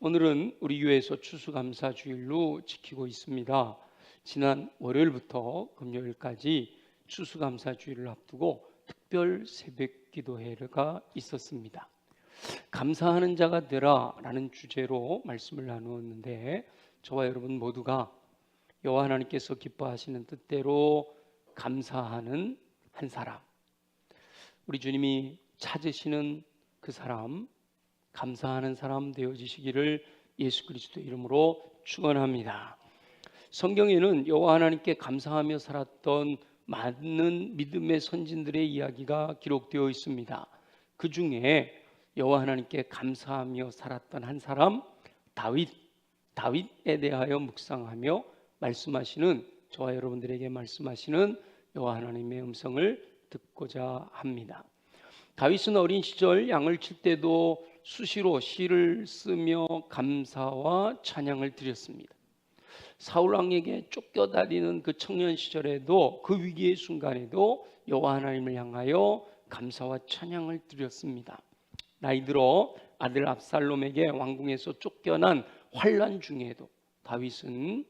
오늘은 우리 교회에서 추수감사주일로 지키고 있습니다. 지난 월요일부터 금요일까지 추수감사주일을 앞두고 특별 새벽기도회가 있었습니다. 감사하는 자가 되라 라는 주제로 말씀을 나누었는데, 저와 여러분 모두가 여호와 하나님께서 기뻐하시는 뜻대로 감사하는 한 사람, 우리 주님이 찾으시는 그 사람, 감사하는 사람 되어지시기를 예수 그리스도의 이름으로 축원합니다. 성경에는 여호와 하나님께 감사하며 살았던 많은 믿음의 선진들의 이야기가 기록되어 있습니다. 그 중에 여호와 하나님께 감사하며 살았던 한 사람, 다윗에 대하여 묵상하며 말씀하시는, 저와 여러분들에게 말씀하시는 여호와 하나님의 음성을 듣고자 합니다. 다윗은 어린 시절 양을 칠 때도 수시로 시를 쓰며 감사와 찬양을 드렸습니다. 사울 왕에게 쫓겨다니는 그 청년 시절에도, 그 위기의 순간에도 여호와 하나님을 향하여 감사와 찬양을 드렸습니다. 나이 들어 아들 압살롬에게 왕궁에서 쫓겨난 환난 중에도 다윗은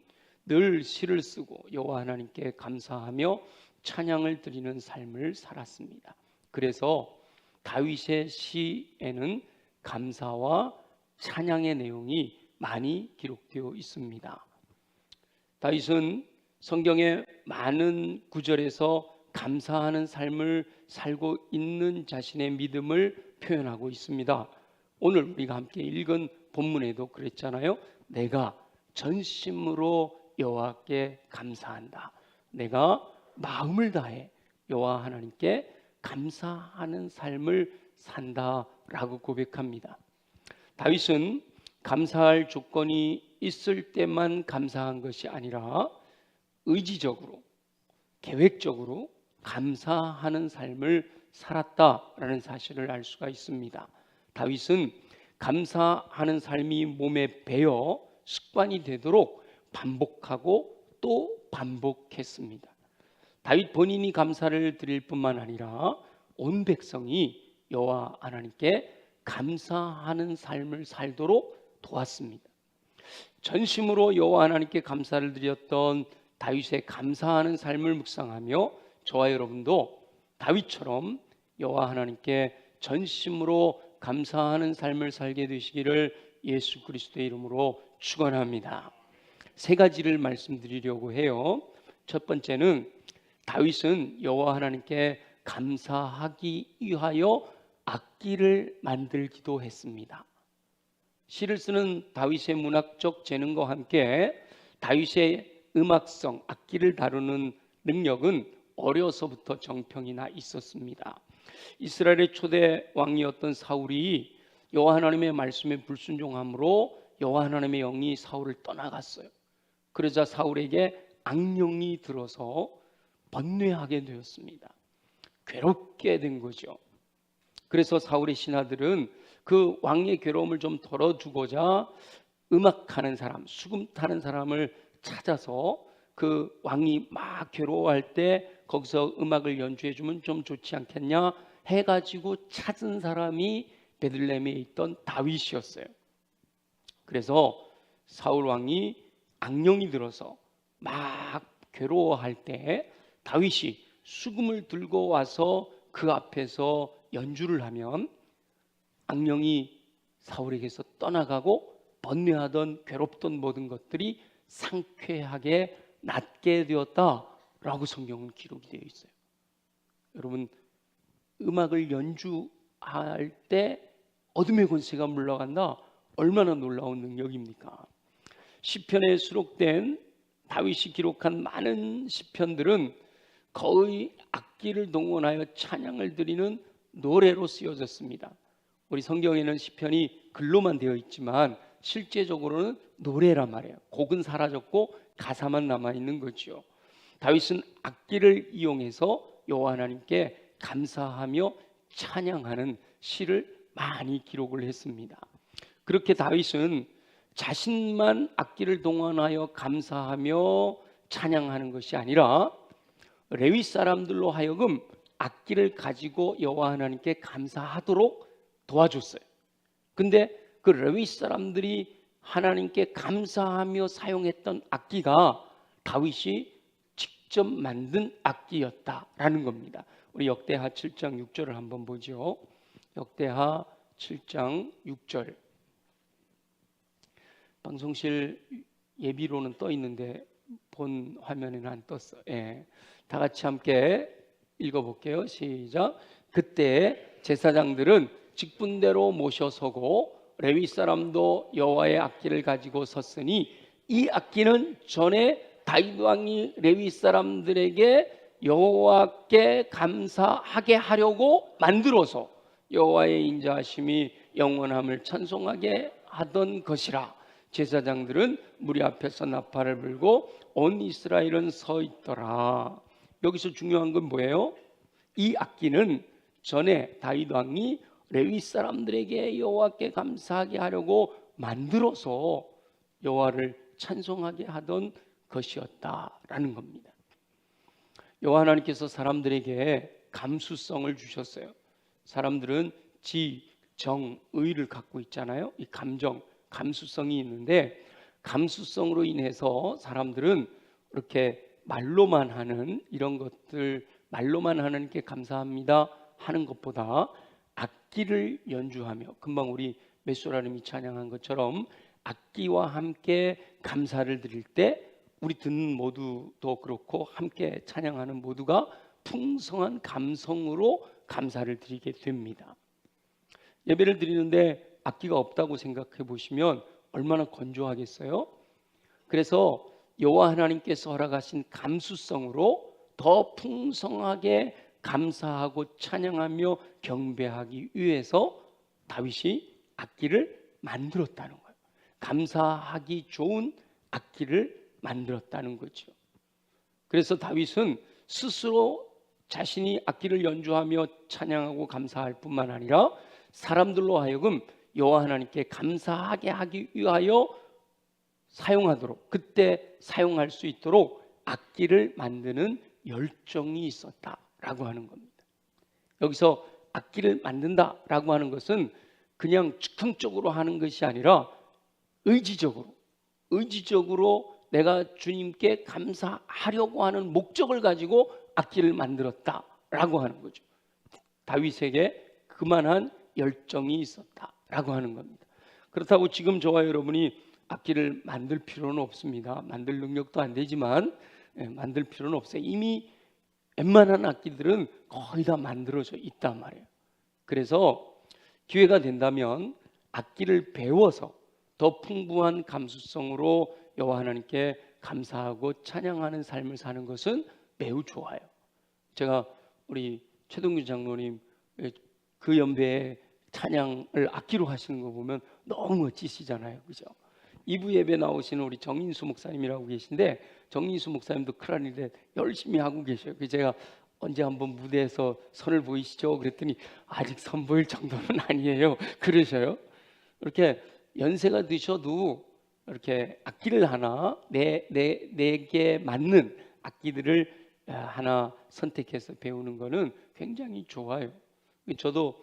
늘 시를 쓰고 여호와 하나님께 감사하며 찬양을 드리는 삶을 살았습니다. 그래서 다윗의 시에는 감사와 찬양의 내용이 많이 기록되어 있습니다. 다윗은 성경의 많은 구절에서 감사하는 삶을 살고 있는 자신의 믿음을 표현하고 있습니다. 오늘 우리가 함께 읽은 본문에도 그랬잖아요. 내가 전심으로 여호와께 감사한다. 내가 마음을 다해 여호와 하나님께 감사하는 삶을 산다라고 고백합니다. 다윗은 감사할 조건이 있을 때만 감사한 것이 아니라 의지적으로, 계획적으로 감사하는 삶을 살았다라는 사실을 알 수가 있습니다. 다윗은 감사하는 삶이 몸에 배어 습관이 되도록 반복하고 또 반복했습니다. 다윗 본인이 감사를 드릴 뿐만 아니라 온 백성이 여호와 하나님께 감사하는 삶을 살도록 도왔습니다. 전심으로 여호와 하나님께 감사를 드렸던 다윗의 감사하는 삶을 묵상하며 저와 여러분도 다윗처럼 여호와 하나님께 전심으로 감사하는 삶을 살게 되시기를 예수 그리스도의 이름으로 축원합니다. 세 가지를 말씀드리려고 해요. 첫 번째는 다윗은 여호와 하나님께 감사하기 위하여 악기를 만들기도 했습니다. 시를 쓰는 다윗의 문학적 재능과 함께 다윗의 음악성, 악기를 다루는 능력은 어려서부터 정평이 나 있었습니다. 이스라엘의 초대 왕이었던 사울이 여호와 하나님의 말씀에 불순종함으로 여호와 하나님의 영이 사울을 떠나갔어요. 그러자 사울에게 악령이 들어서 번뇌하게 되었습니다. 괴롭게 된 거죠. 그래서 사울의 신하들은 그 왕의 괴로움을 좀 덜어주고자 음악하는 사람, 수금 타는 사람을 찾아서 그 왕이 막 괴로워할 때 거기서 음악을 연주해주면 좀 좋지 않겠냐 해가지고 찾은 사람이 베들레헴에 있던 다윗이었어요. 그래서 사울 왕이 악령이 들어서 막 괴로워할 때 다윗이 수금을 들고 와서 그 앞에서 연주를 하면 악령이 사울에게서 떠나가고 번뇌하던 괴롭던 모든 것들이 상쾌하게 낫게 되었다라고 성경은 기록이 되어 있어요. 여러분, 음악을 연주할 때 어둠의 권세가 물러간다. 얼마나 놀라운 능력입니까? 시편에 수록된 다윗이 기록한 많은 시편들은 거의 악기를 동원하여 찬양을 드리는 노래로 쓰여졌습니다. 우리 성경에는 시편이 글로만 되어 있지만 실제적으로는 노래란 말이에요. 곡은 사라졌고 가사만 남아있는 거죠. 다윗은 악기를 이용해서 여호와 하나님께 감사하며 찬양하는 시를 많이 기록을 했습니다. 그렇게 다윗은 자신만 악기를 동원하여 감사하며 찬양하는 것이 아니라 레위 사람들로 하여금 악기를 가지고 여호와 하나님께 감사하도록 도와줬어요. 근데 그 레위 사람들이 하나님께 감사하며 사용했던 악기가 다윗이 직접 만든 악기였다라는 겁니다. 우리 역대하 7장 6절을 한번 보죠. 역대하 7장 6절. 방송실 예비로는 떠 있는데 본 화면에는 안 떴어. 예. 다 같이 함께 읽어볼게요. 시작. 그때 제사장들은 직분대로 모셔서고 레위 사람도 여호와의 악기를 가지고 섰으니 이 악기는 전에 다윗 왕이 레위 사람들에게 여호와께 감사하게 하려고 만들어서 여호와의 인자하심이 영원함을 찬송하게 하던 것이라. 제사장들은 무리 앞에서 나팔을 불고 온 이스라엘은 서 있더라. 여기서 중요한 건 뭐예요? 이 악기는 전에 다윗 왕이 레위 사람들에게 여호와께 감사하게 하려고 만들어서 여호와를 찬송하게 하던 것이었다라는 겁니다. 여호와 하나님께서 사람들에게 감수성을 주셨어요. 사람들은 지, 정, 의를 갖고 있잖아요. 이 감정, 감수성이 있는데 감수성으로 인해서 사람들은 이렇게 말로만 하는 이런 것들, 말로만 하나님께 감사합니다 하는 것보다 악기를 연주하며, 금방 우리 메소라님이 찬양한 것처럼 악기와 함께 감사를 드릴 때 우리 듣는 모두도 그렇고 함께 찬양하는 모두가 풍성한 감성으로 감사를 드리게 됩니다. 예배를 드리는데 악기가 없다고 생각해 보시면 얼마나 건조하겠어요? 그래서 여호와 하나님께서 허락하신 감수성으로 더 풍성하게 감사하고 찬양하며 경배하기 위해서 다윗이 악기를 만들었다는 거예요. 감사하기 좋은 악기를 만들었다는 거죠. 그래서 다윗은 스스로 자신이 악기를 연주하며 찬양하고 감사할 뿐만 아니라 사람들로 하여금 여호와 하나님께 감사하게 하기 위하여 사용하도록, 그때 사용할 수 있도록 악기를 만드는 열정이 있었다라고 하는 겁니다. 여기서 악기를 만든다라고 하는 것은 그냥 즉흥적으로 하는 것이 아니라 의지적으로 내가 주님께 감사하려고 하는 목적을 가지고 악기를 만들었다라고 하는 거죠. 다윗에게 그만한 열정이 있었다라고 하는 겁니다. 그렇다고 지금 저와 여러분이 악기를 만들 필요는 없습니다. 만들 능력도 안 되지만 만들 필요는 없어요. 이미 웬만한 악기들은 거의 다 만들어져 있단 말이에요. 그래서 기회가 된다면 악기를 배워서 더 풍부한 감수성으로 여호와 하나님께 감사하고 찬양하는 삶을 사는 것은 매우 좋아요. 제가 우리 최동규 장로님 그 연배에 찬양을 악기로 하시는 거 보면 너무 멋지시잖아요, 그죠? 2부 예배 나오시는 우리 정인수 목사님이라고 계신데 정인수 목사님도 클라리넷 열심히 하고 계셔요. 그래서 제가 언제 한번 무대에서 선을 보이시죠? 그랬더니 아직 선 보일 정도는 아니에요, 그러셔요. 이렇게 연세가 드셔도 이렇게 악기를 하나 내게 맞는 악기들을 하나 선택해서 배우는 거는 굉장히 좋아요. 저도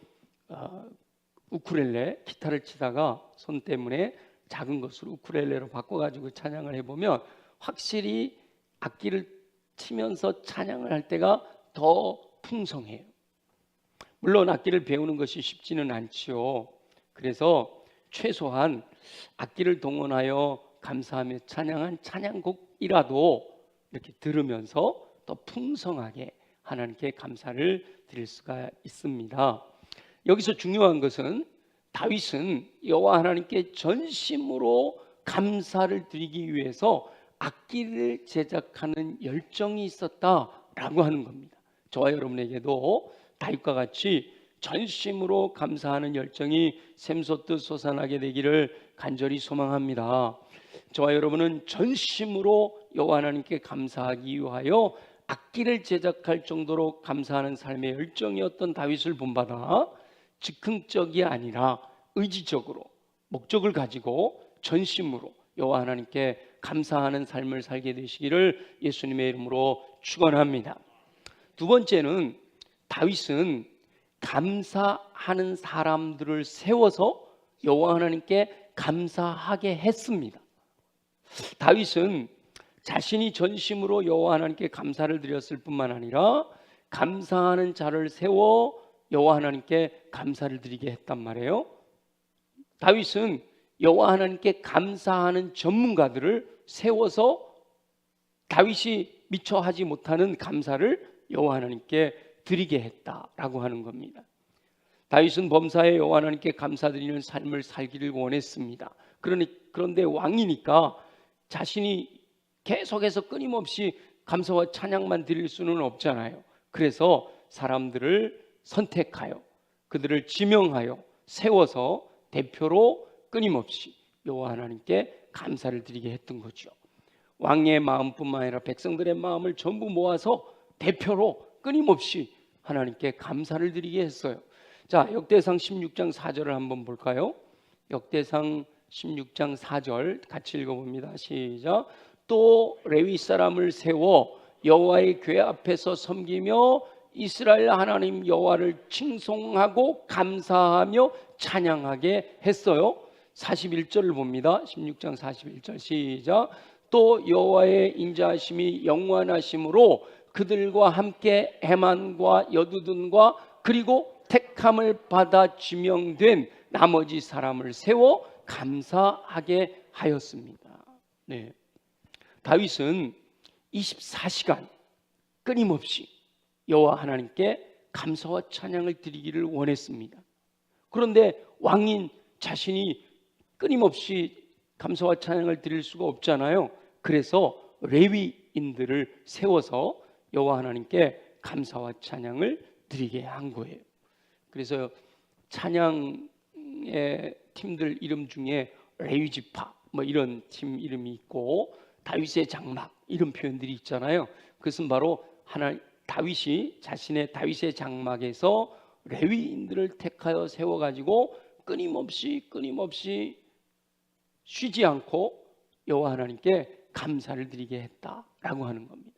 우쿨렐레 기타를 치다가 손 때문에 작은 것으로 우쿨렐레로 바꿔가지고 찬양을 해보면 확실히 악기를 치면서 찬양을 할 때가 더 풍성해요. 물론 악기를 배우는 것이 쉽지는 않지요. 그래서 최소한 악기를 동원하여 감사하며 찬양한 찬양곡이라도 이렇게 들으면서 더 풍성하게 하나님께 감사를 드릴 수가 있습니다. 여기서 중요한 것은 다윗은 여호와 하나님께 전심으로 감사를 드리기 위해서 악기를 제작하는 열정이 있었다라고 하는 겁니다. 저와 여러분에게도 다윗과 같이 전심으로 감사하는 열정이 샘솟듯 솟아나게 되기를 간절히 소망합니다. 저와 여러분은 전심으로 여호와 하나님께 감사하기 위하여 악기를 제작할 정도로 감사하는 삶의 열정이었던 다윗을 본받아 즉흥적이 아니라 의지적으로 목적을 가지고 전심으로 여호와 하나님께 감사하는 삶을 살게 되시기를 예수님의 이름으로 축원합니다. 두 번째는 다윗은 감사하는 사람들을 세워서 여호와 하나님께 감사하게 했습니다. 다윗은 자신이 전심으로 여호와 하나님께 감사를 드렸을 뿐만 아니라 감사하는 자를 세워 여호와 하나님께 감사를 드리게 했단 말이에요. 다윗은 여호와 하나님께 감사하는 전문가들을 세워서 다윗이 미처 하지 못하는 감사를 여호와 하나님께 드리게 했다라고 하는 겁니다. 다윗은 범사에 여호와 하나님께 감사드리는 삶을 살기를 원했습니다. 그런데 왕이니까 자신이 계속해서 끊임없이 감사와 찬양만 드릴 수는 없잖아요. 그래서 사람들을 선택하여 그들을 지명하여 세워서 대표로 끊임없이 여호와 하나님께 감사를 드리게 했던 거죠. 왕의 마음뿐만 아니라 백성들의 마음을 전부 모아서 대표로 끊임없이 하나님께 감사를 드리게 했어요. 자, 역대상 16장 4절을 한번 볼까요? 역대상 16장 4절 같이 읽어봅니다. 시작. 또 레위 사람을 세워 여호와의 궤 앞에서 섬기며 이스라엘 하나님 여호와를 칭송하고 감사하며 찬양하게 했어요. 41절을 봅니다. 16장 41절 시작. 또 여호와의 인자하심이 영원하심으로 그들과 함께 해만과 여두둔과 그리고 택함을 받아 지명된 나머지 사람을 세워 감사하게 하였습니다. 네. 다윗은 24시간 끊임없이 여호와 하나님께 감사와 찬양을 드리기를 원했습니다. 그런데 왕인 자신이 끊임없이 감사와 찬양을 드릴 수가 없잖아요. 그래서 레위인들을 세워서 여호와 하나님께 감사와 찬양을 드리게 한 거예요. 그래서 찬양의 팀들 이름 중에 레위지파 뭐 이런 팀 이름이 있고 다윗의 장막 이런 표현들이 있잖아요. 그것은 바로 다윗이 자신의 다윗의 장막에서 레위인들을 택하여 세워가지고 끊임없이 쉬지 않고 여호와 하나님께 감사를 드리게 했다라고 하는 겁니다.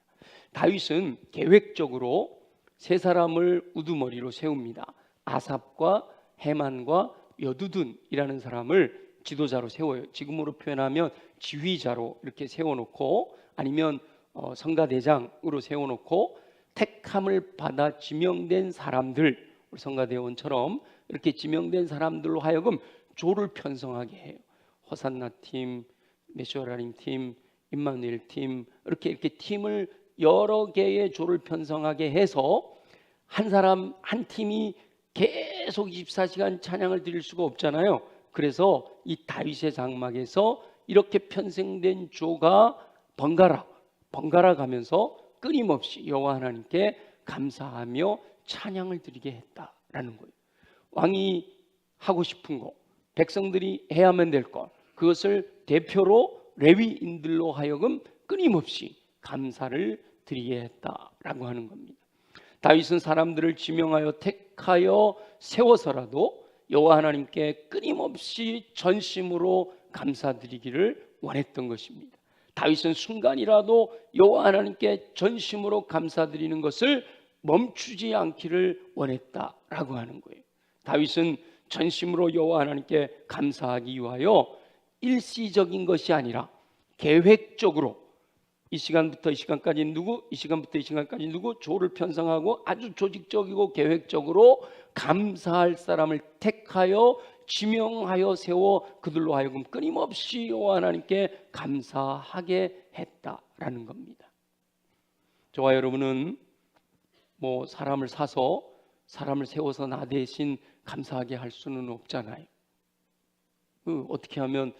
다윗은 계획적으로 세 사람을 우두머리로 세웁니다. 아삽과 헤만과 여두둔이라는 사람을 지도자로 세워요. 지금으로 표현하면 지휘자로 이렇게 세워놓고 아니면 성가대장으로 세워놓고 택함을 받아 지명된 사람들, 우리 성가대원처럼 이렇게 지명된 사람들로 하여금 조를 편성하게 해요. 호산나 팀, 메슈아라림 팀, 임마누엘 팀 이렇게 팀을 여러 개의 조를 편성하게 해서 한 사람 한 팀이 계속 24시간 찬양을 드릴 수가 없잖아요. 그래서 이 다윗의 장막에서 이렇게 편성된 조가 번갈아 가면서 끊임없이 여호와 하나님께 감사하며 찬양을 드리게 했다라는 거예요. 왕이 하고 싶은 것, 백성들이 해야만 될 것, 그것을 대표로 레위인들로 하여금 끊임없이 감사를 드리게 했다라고 하는 겁니다. 다윗은 사람들을 지명하여 택하여 세워서라도 여호와 하나님께 끊임없이 전심으로 감사드리기를 원했던 것입니다. 다윗은 순간이라도 여호와 하나님께 전심으로 감사드리는 것을 멈추지 않기를 원했다라고 하는 거예요. 다윗은 전심으로 여호와 하나님께 감사하기 위하여 일시적인 것이 아니라 계획적으로 이 시간부터 이 시간까지 누구, 이 시간부터 이 시간까지 누구 조를 편성하고 아주 조직적이고 계획적으로 감사할 사람을 택하여 지명하여 세워 그들로 하여금 끊임없이 여호와 하나님께 감사하게 했다라는 겁니다. 저와 여러분은 뭐 사람을 사서 사람을 세워서 나 대신 감사하게 할 수는 없잖아요. 어떻게 하면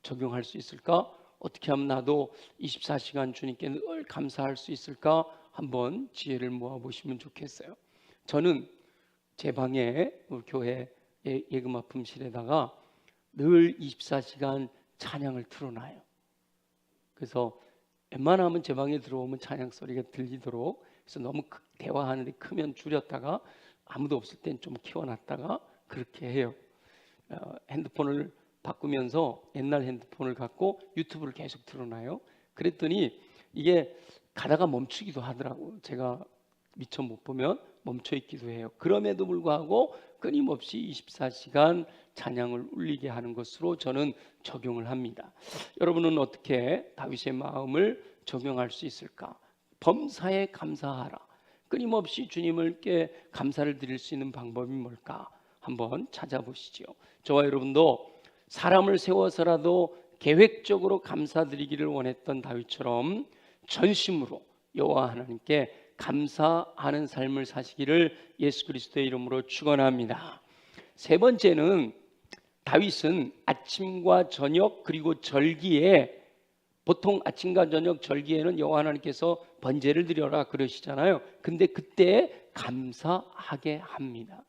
적용할 수 있을까? 어떻게 하면 나도 24시간 주님께 늘 감사할 수 있을까? 한번 지혜를 모아보시면 좋겠어요. 저는 제 방에 우리 교회 예금아품실에다가 늘 24시간 찬양을 틀어놔요. 그래서 웬만하면 제 방에 들어오면 찬양 소리가 들리도록 그래서 너무 대화하는데 크면 줄였다가 아무도 없을 땐 좀 키워놨다가 그렇게 해요. 핸드폰을 바꾸면서 옛날 핸드폰을 갖고 유튜브를 계속 틀어놔요. 그랬더니 이게 가다가 멈추기도 하더라고요. 제가 미처 못 보면 멈춰 있기도 해요. 그럼에도 불구하고 끊임없이 24시간 찬양을 울리게 하는 것으로 저는 적용을 합니다. 여러분은 어떻게 다윗의 마음을 적용할 수 있을까? 범사에 감사하라. 끊임없이 주님께 감사를 드릴 수 있는 방법이 뭘까? 한번 찾아보시죠. 저와 여러분도 사람을 세워서라도 계획적으로 감사드리기를 원했던 다윗처럼 전심으로 여호와 하나님께 감사하는 삶을 사시기를 예수 그리스도의 이름으로 축원합니다. 세 번째는 다윗은 아침과 저녁 그리고 절기에, 보통 아침과 저녁 절기에는 여호와 하나님께서 번제를 드려라 그러시잖아요. 근데 그때 감사하게 합니다.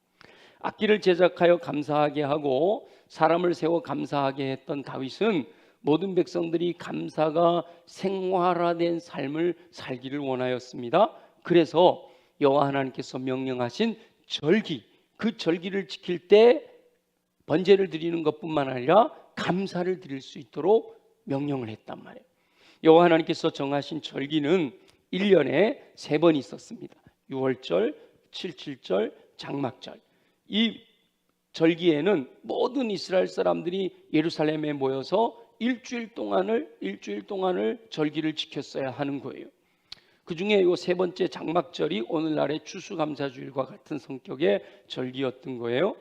악기를 제작하여 감사하게 하고 사람을 세워 감사하게 했던 다윗은 모든 백성들이 감사가 생활화된 삶을 살기를 원하였습니다. 그래서 여호와 하나님께서 명령하신 절기, 그 절기를 지킬 때 번제를 드리는 것뿐만 아니라 감사를 드릴 수 있도록 명령을 했단 말이에요. 여호와 하나님께서 정하신 절기는 1년에 3번 있었습니다. 6월절, 77절, 장막절. 이 절기에는 모든 이스라엘 사람들이 예루살렘에 모여서 일주일 동안을 절기를 지켰어야 하는 거예요. 그 중에 이 세 번째 장막절이 오늘날의 추수감사주일과 같은 성격의 절기였던 거예요.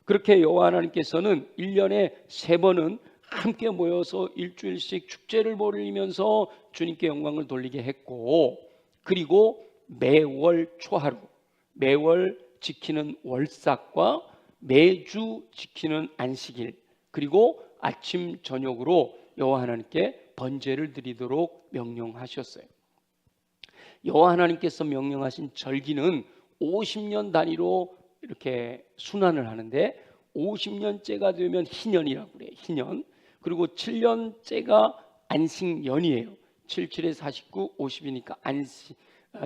그렇게 여호와 하나님께서는 1년에 3번은 함께 모여서 일주일씩 축제를 벌이면서 주님께 영광을 돌리게 했고, 그리고 매월 초하루, 매월 지키는 월삭과 매주 지키는 안식일, 그리고 아침 저녁으로 여호와 하나님께 번제를 드리도록 명령하셨어요. 여호와 하나님께서 명령하신 절기는 50년 단위로 이렇게 순환을 하는데, 50년째가 되면 희년이라고 그래요. 희년. 그리고 7년째가 안식년이에요. 7, 7에 49, 50이니까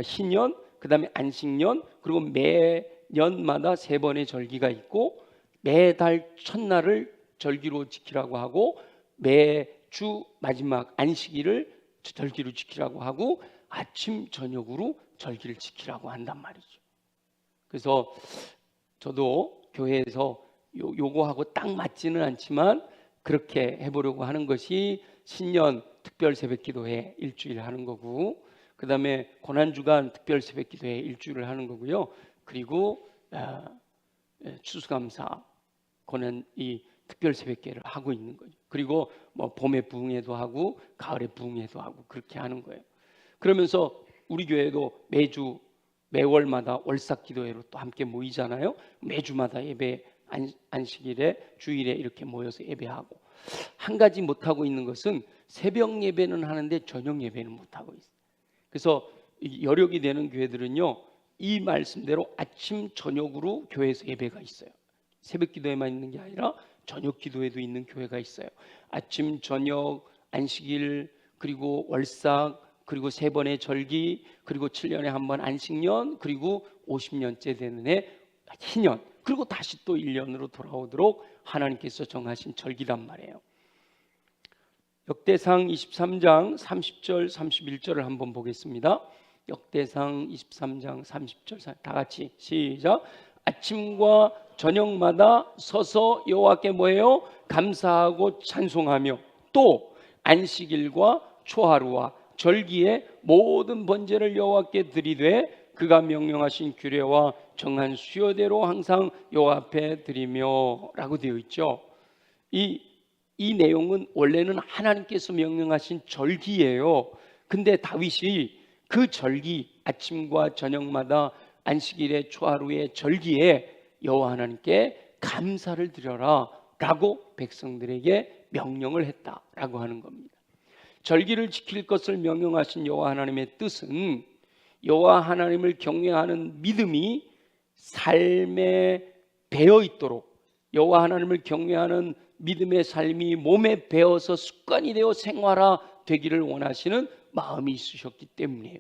희년, 그 다음에 안식년, 그리고 매년마다 3번의 절기가 있고, 매달 첫날을 절기로 지키라고 하고, 매주 마지막 안식일을 절기로 지키라고 하고, 아침 저녁으로 절기를 지키라고 한단 말이죠. 그래서 저도 교회에서 요거하고 딱 맞지는 않지만 그렇게 해보려고 하는 것이 신년 특별 새벽기도회 일주일 하는 거고, 그 다음에 고난주간 특별 새벽기도회 일주일을 하는 거고요. 그리고 추수감사 고난 이 특별 새벽기를 하고 있는 거죠. 그리고 뭐 봄에 부흥회도 하고 가을에 부흥회도 하고 그렇게 하는 거예요. 그러면서 우리 교회도 매월마다 월삭기도회로 또 함께 모이잖아요. 매주마다 예배, 안식일에 주일에 이렇게 모여서 예배하고, 한 가지 못하고 있는 것은 새벽 예배는 하는데 저녁 예배는 못하고 있어요. 그래서 여력이 되는 교회들은요, 이 말씀대로 아침 저녁으로 교회에서 예배가 있어요. 새벽 기도에만 있는 게 아니라 저녁 기도에도 있는 교회가 있어요. 아침 저녁 안식일, 그리고 월삭, 그리고 3번의 절기, 그리고 7년에 한 번 안식년, 그리고 50년째 되는 해 희년, 그리고 다시 또 1년으로 돌아오도록 하나님께서 정하신 절기단 말이에요. 역대상 23장 30절 31절을 한번 보겠습니다. 역대상 23장 30절 다 같이 시작. 아침과 저녁마다 서서 여호와께 뭐예요? 감사하고 찬송하며, 또 안식일과 초하루와 절기에 모든 번제를 여호와께 드리되 그가 명령하신 규례와 정한 수요대로 항상 여호와 앞에 드리며 라고 되어 있죠. 이 내용은 원래는 하나님께서 명령하신 절기예요. 근데 다윗이 그 절기, 아침과 저녁마다 안식일의 초하루의 절기에 여호와 하나님께 감사를 드려라 라고 백성들에게 명령을 했다라고 하는 겁니다. 절기를 지킬 것을 명령하신 여호와 하나님의 뜻은 여호와 하나님을 경외하는 믿음이 삶에 배어 있도록, 여호와 하나님을 경외하는 믿음의 삶이 몸에 배어서 습관이 되어 생활화 되기를 원하시는 마음이 있으셨기 때문이에요.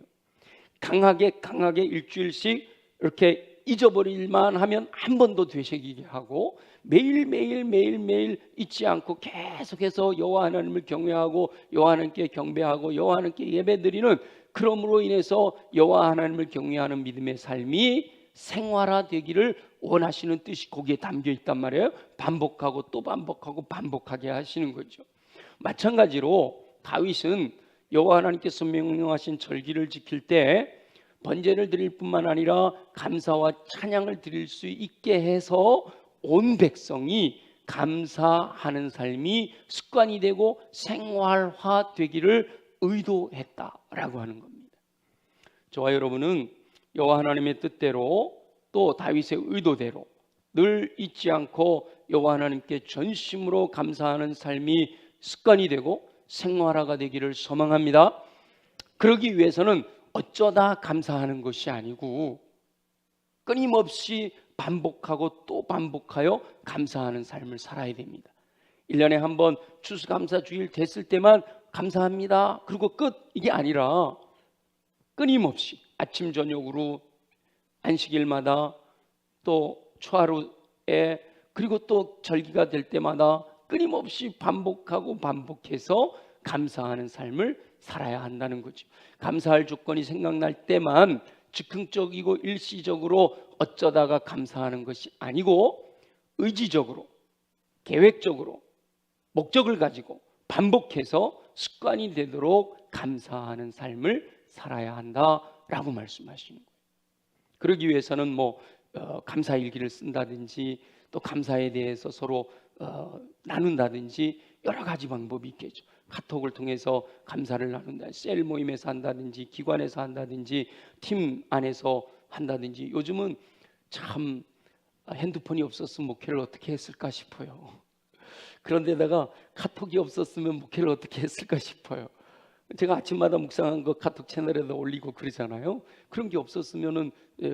강하게 일주일씩 이렇게 잊어버릴만 하면 한 번 더 되새기게 하고, 매일 잊지 않고 계속해서 여호와 하나님을 경외하고 여호와 하나님께 경배하고 여호와 하나님께 예배드리는, 그러므로 인해서 여호와 하나님을 경외하는 믿음의 삶이 생활화되기를 원하시는 뜻이 거기에 담겨 있단 말이에요. 반복하고 또 반복하고 반복하게 하시는 거죠. 마찬가지로 다윗은 여호와 하나님께서 명령하신 절기를 지킬 때 번제를 드릴 뿐만 아니라 감사와 찬양을 드릴 수 있게 해서 온 백성이 감사하는 삶이 습관이 되고 생활화되기를 의도했다라고 하는 겁니다. 저와 여러분은 여호와 하나님의 뜻대로 또 다윗의 의도대로 늘 잊지 않고 여호와 하나님께 전심으로 감사하는 삶이 습관이 되고 생활화가 되기를 소망합니다. 그러기 위해서는 어쩌다 감사하는 것이 아니고 끊임없이 반복하고 또 반복하여 감사하는 삶을 살아야 됩니다. 1년에 한 번 추수감사주일 됐을 때만 감사합니다. 그리고 끝, 이게 아니라 끊임없이 아침 저녁으로 안식일마다 또 초하루에 그리고 또 절기가 될 때마다 끊임없이 반복하고 반복해서 감사하는 삶을 살아야 한다는 거죠. 감사할 조건이 생각날 때만 즉흥적이고 일시적으로 어쩌다가 감사하는 것이 아니고 의지적으로 계획적으로 목적을 가지고 반복해서 습관이 되도록 감사하는 삶을 살아야 한다라고 말씀하시는 거예요. 그러기 위해서는 감사일기를 쓴다든지 또 감사에 대해서 서로 나눈다든지 여러 가지 방법이 있겠죠. 카톡을 통해서 감사를 나눈다, 셀 모임에서 한다든지 기관에서 한다든지 팀 안에서 한다든지. 요즘은 참 핸드폰이 없었으면 목회를 어떻게 했을까 싶어요. 그런데다가 카톡이 없었으면 목회를 어떻게 했을까 싶어요. 제가 아침마다 묵상한 거 카톡 채널에도 올리고 그러잖아요. 그런 게 없었으면은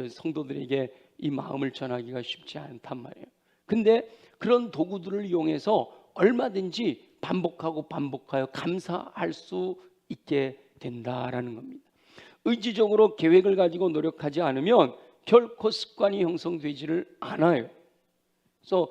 성도들에게 이 마음을 전하기가 쉽지 않단 말이에요. 근데 그런 도구들을 이용해서 얼마든지 반복하고 반복하여 감사할 수 있게 된다라는 겁니다. 의지적으로 계획을 가지고 노력하지 않으면 결코 습관이 형성되지를 않아요. 그래서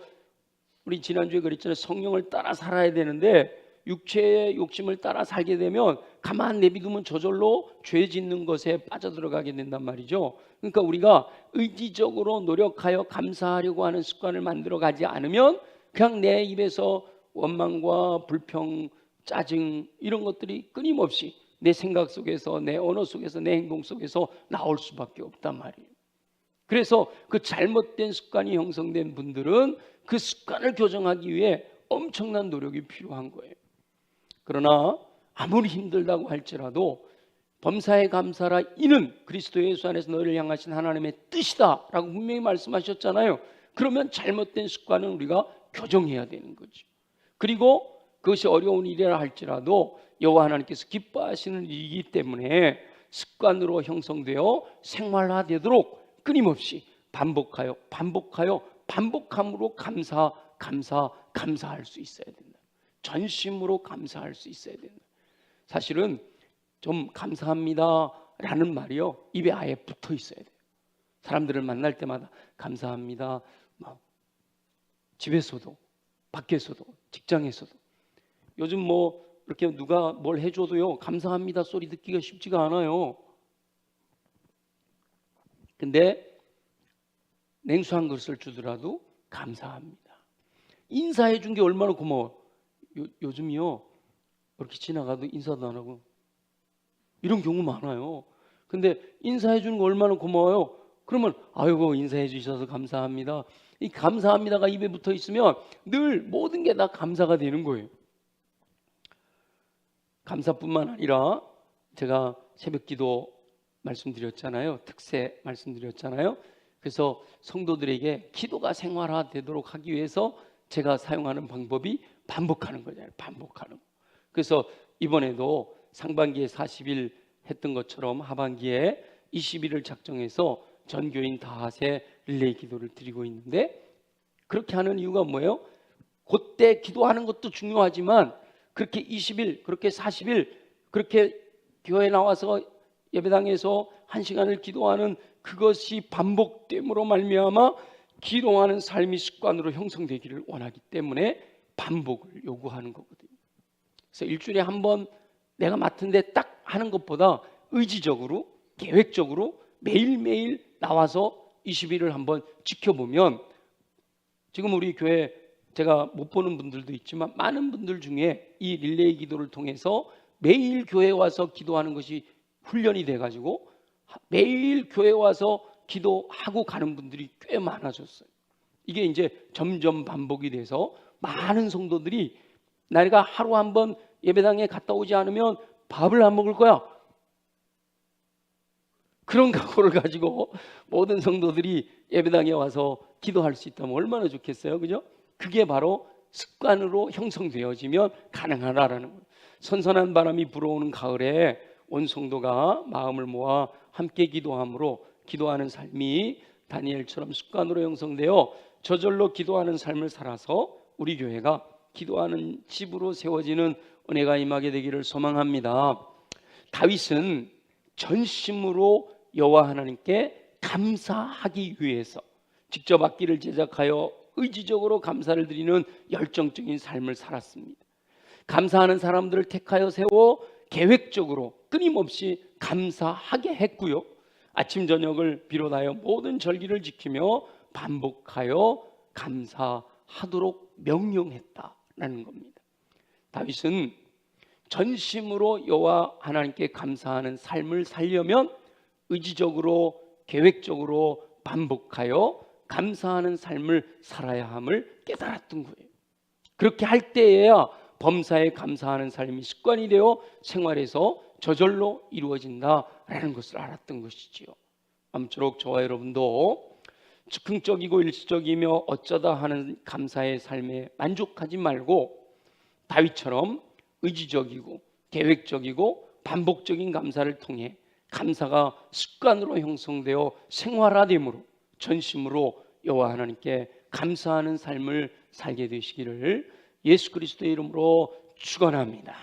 우리 지난주에 그랬잖아요. 성령을 따라 살아야 되는데 육체의 욕심을 따라 살게 되면 가만 내비두면 저절로 죄 짓는 것에 빠져들어가게 된단 말이죠. 그러니까 우리가 의지적으로 노력하여 감사하려고 하는 습관을 만들어가지 않으면 그냥 내 입에서 원망과 불평, 짜증 이런 것들이 끊임없이 내 생각 속에서, 내 언어 속에서, 내 행동 속에서 나올 수밖에 없단 말이에요. 그래서 그 잘못된 습관이 형성된 분들은 그 습관을 교정하기 위해 엄청난 노력이 필요한 거예요. 그러나 아무리 힘들다고 할지라도 범사에 감사라 이는 그리스도 예수 안에서 너희를 향하신 하나님의 뜻이다 라고 분명히 말씀하셨잖아요. 그러면 잘못된 습관은 우리가 교정해야 되는 거죠. 그리고 그것이 어려운 일이라 할지라도 여호와 하나님께서 기뻐하시는 일이기 때문에 습관으로 형성되어 생활화되도록 끊임없이 반복함으로 감사할 수 있어야 된다. 전심으로 감사할 수 있어야 된다. 사실은 좀 감사합니다 라는 말이요 입에 아예 붙어 있어야 돼요. 사람들을 만날 때마다 감사합니다. 집에서도 밖에서도 직장에서도. 요즘 이렇게 누가 뭘 해줘도요 감사합니다 소리 듣기가 쉽지가 않아요. 근데 냉수한 것을 주더라도 감사합니다. 인사해 준 게 얼마나 고마워. 요즘이요 이렇게 지나가도 인사도 안 하고 이런 경우 많아요. 근데 인사해 주는 거 얼마나 고마워요. 그러면 아이고 인사해 주셔서 감사합니다. 이 감사합니다가 입에 붙어 있으면 늘 모든 게 다 감사가 되는 거예요. 감사뿐만 아니라 제가 새벽기도 말씀드렸잖아요. 특세 말씀드렸잖아요. 그래서 성도들에게 기도가 생활화되도록 하기 위해서 제가 사용하는 방법이 반복하는 거잖아요. 반복하는 거. 그래서 이번에도 상반기에 40일 했던 것처럼 하반기에 20일을 작정해서 전 교인 다합의 릴레이 기도를 드리고 있는데, 그렇게 하는 이유가 뭐예요? 그때 기도하는 것도 중요하지만 그렇게 20일, 그렇게 40일 그렇게 교회에 나와서 예배당에서 1시간을 기도하는 그것이 반복됨으로 말미암아 기도하는 삶이 습관으로 형성되기를 원하기 때문에 반복을 요구하는 거거든요. 그래서 일주일에 한 번 내가 맡은데 딱 하는 것보다 의지적으로 계획적으로 매일매일 나와서 20일을 한번 지켜보면 지금 우리 교회 제가 못 보는 분들도 있지만 많은 분들 중에 이 릴레이 기도를 통해서 매일 교회에 와서 기도하는 것이 훈련이 돼가지고 매일 교회에 와서 기도하고 가는 분들이 꽤 많아졌어요. 이게 이제 점점 반복이 돼서 많은 성도들이 내가 하루 한번 예배당에 갔다 오지 않으면 밥을 안 먹을 거야, 그런 각오를 가지고 모든 성도들이 예배당에 와서 기도할 수 있다면 얼마나 좋겠어요, 그죠? 그게 바로 습관으로 형성되어지면 가능하다라는 거예요. 선선한 바람이 불어오는 가을에 온 성도가 마음을 모아 함께 기도함으로 기도하는 삶이 다니엘처럼 습관으로 형성되어 저절로 기도하는 삶을 살아서 우리 교회가 기도하는 집으로 세워지는 은혜가 임하게 되기를 소망합니다. 다윗은 전심으로 여호와 하나님께 감사하기 위해서 직접 악기를 제작하여 의지적으로 감사를 드리는 열정적인 삶을 살았습니다. 감사하는 사람들을 택하여 세워 계획적으로 끊임없이 감사하게 했고요, 아침 저녁을 비롯하여 모든 절기를 지키며 반복하여 감사하도록 명령했다라는 겁니다. 다윗은 전심으로 여호와 하나님께 감사하는 삶을 살려면 의지적으로 계획적으로 반복하여 감사하는 삶을 살아야 함을 깨달았던 거예요. 그렇게 할 때에야 범사에 감사하는 삶이 습관이 되어 생활에서 저절로 이루어진다라는 것을 알았던 것이지요. 아무쪼록 저와 여러분도 즉흥적이고 일시적이며 어쩌다 하는 감사의 삶에 만족하지 말고 다윗처럼 의지적이고 계획적이고 반복적인 감사를 통해 감사가 습관으로 형성되어 생활화됨으로 전심으로 여호와 하나님께 감사하는 삶을 살게 되시기를 예수 그리스도의 이름으로 축원합니다.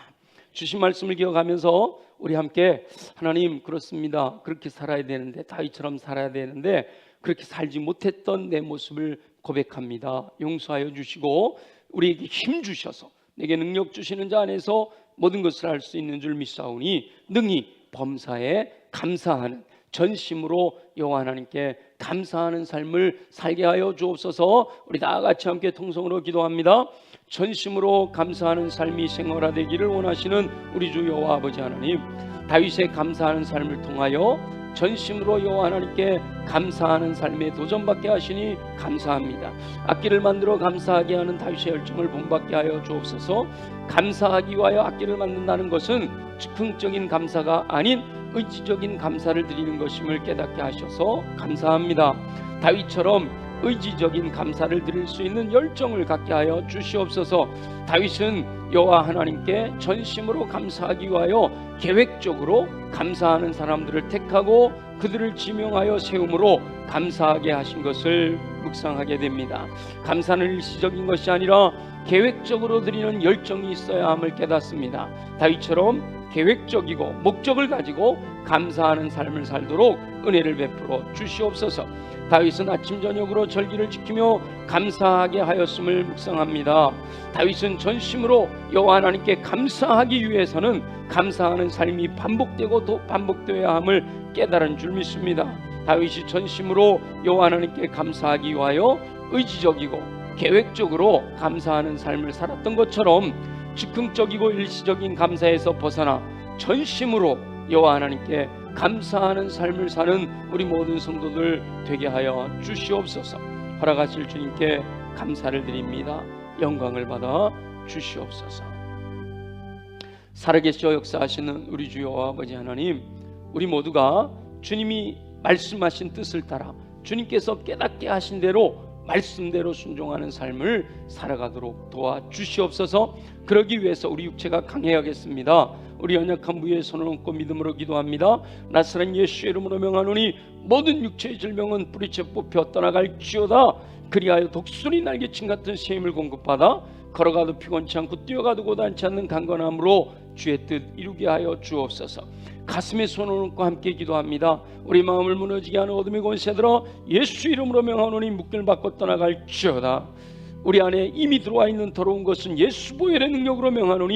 주신 말씀을 기억하면서 우리 함께 하나님, 그렇습니다, 그렇게 살아야 되는데, 다윗처럼 살아야 되는데 그렇게 살지 못했던 내 모습을 고백합니다. 용서하여 주시고 우리에게 힘 주셔서 내게 능력 주시는 자 안에서 모든 것을 할 수 있는 줄 믿사오니 능히 범사에 감사하는 전심으로 여호와 하나님께 감사하는 삶을 살게 하여 주옵소서. 우리 다 같이 함께 통성으로 기도합니다. 전심으로 감사하는 삶이 생활화되기를 원하시는 우리 주 여호와 아버지 하나님, 다윗의 감사하는 삶을 통하여 전심으로 여호와 하나님께 감사하는 삶에 도전받게 하시니 감사합니다. 악기를 만들어 감사하게 하는 다윗의 열정을 본받게 하여 주옵소서. 감사하기 위하여 악기를 만든다는 것은 즉흥적인 감사가 아닌 의지적인 감사를 드리는 것임을 깨닫게 하셔서 감사합니다. 다윗처럼 의지적인 감사를 드릴 수 있는 열정을 갖게 하여 주시옵소서. 다윗은 여호와 하나님께 전심으로 감사하기 위하여 계획적으로 감사하는 사람들을 택하고 그들을 지명하여 세움으로 감사하게 하신 것을 묵상하게 됩니다. 감사는 일시적인 것이 아니라 계획적으로 드리는 열정이 있어야 함을 깨닫습니다. 다윗처럼 계획적이고 목적을 가지고 감사하는 삶을 살도록 은혜를 베풀어 주시옵소서. 다윗은 아침 저녁으로 절기를 지키며 감사하게 하였음을 묵상합니다. 다윗은 전심으로 여호와 하나님께 감사하기 위해서는 감사하는 삶이 반복되고 또 반복되어야 함을 깨달은 줄 믿습니다. 다윗이 전심으로 여호와 하나님께 감사하기 위하여 의지적이고 계획적으로 감사하는 삶을 살았던 것처럼 즉흥적이고 일시적인 감사에서 벗어나 전심으로 여호와 하나님께 감사하는 삶을 사는 우리 모든 성도들 되게 하여 주시옵소서. 허락하실 주님께 감사를 드립니다. 영광을 받아 주시옵소서. 살아계시어 역사하시는 우리 주 여호와 아버지 하나님, 우리 모두가 주님이 말씀하신 뜻을 따라 주님께서 깨닫게 하신 대로 말씀대로 순종하는 삶을 살아가도록 도와주시옵소서. 그러기 위해서 우리 육체가 강해야겠습니다. 우리 연약한 부위에 손을 얹고 믿음으로 기도합니다. 나사렛 예수의 이름으로 명하노니 모든 육체의 질병은 뿌리채 뽑혀 떠나갈지어다. 그리하여 독수리 날개침 같은 새 힘을 공급받아 걸어가도 피곤치 않고 뛰어가도 고단치 않는 강건함으로 주의 뜻 이루게 하여 주옵소서. 가슴에 손을 얹고 함께 기도합니다. 우리 마음을 무너지게 하는 어둠의 권세들아 예수 이름으로 명하노니 묶임을 받고 떠나갈지어다. 우리 안에 이미 들어와 있는 더러운 것은 예수 보혈의 능력으로 명하노니